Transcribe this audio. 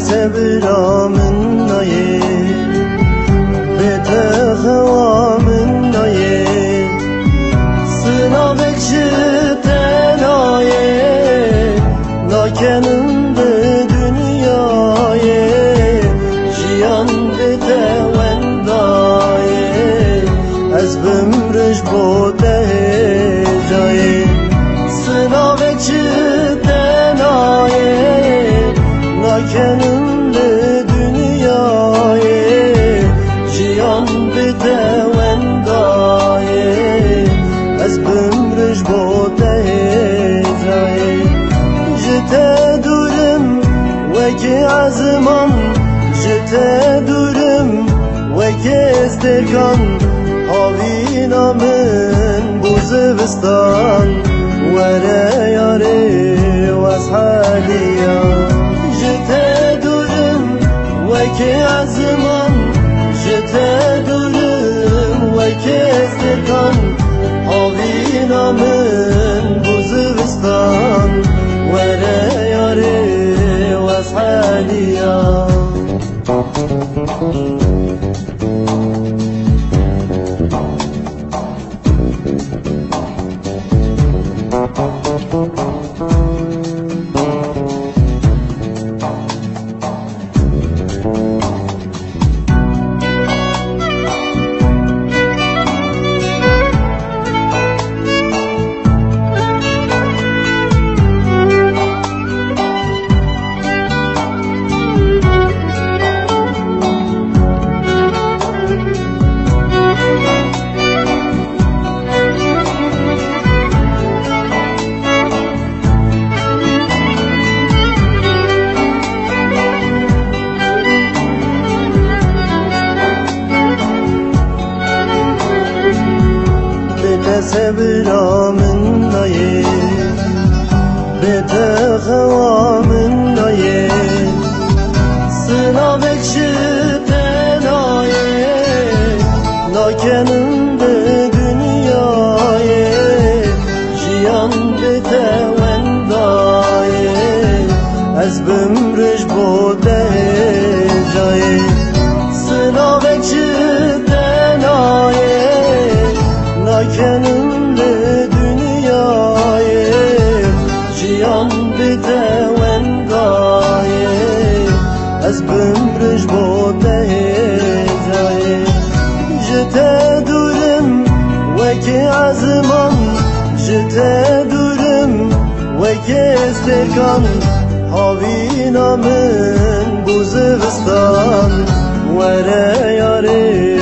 سبرا من نایه بتخوا من نایه سنابک شتنایه ناکنم به دنیایه جیان بتوندایه از بمرش بوده جایه سنابک شتنایه ناکنم به دنیایه جیان بتوندایه از بمرش بوده جایه جته دورم وکی عزمان جته دورم وکی استرکان هاوینا من بوزوستان وره یاره واز حالیا جته دورم وکی عزمان جته دورم وکی استرکان هاوینا من بوزوستان وره یاره واز حالیا سبرا من نایه بتخوا من نایه سنابک شتنایه ناکنم به دنیایه جیان بتوندایه از بمرش بوده جایه سنابک شتنایه ناکنم به دنیایه جیان بتوندایه از بمرش بوده جایه جته دورم وکی عزمان جته دورم وکی استرکان هاوینا من بوزوستان وره یاره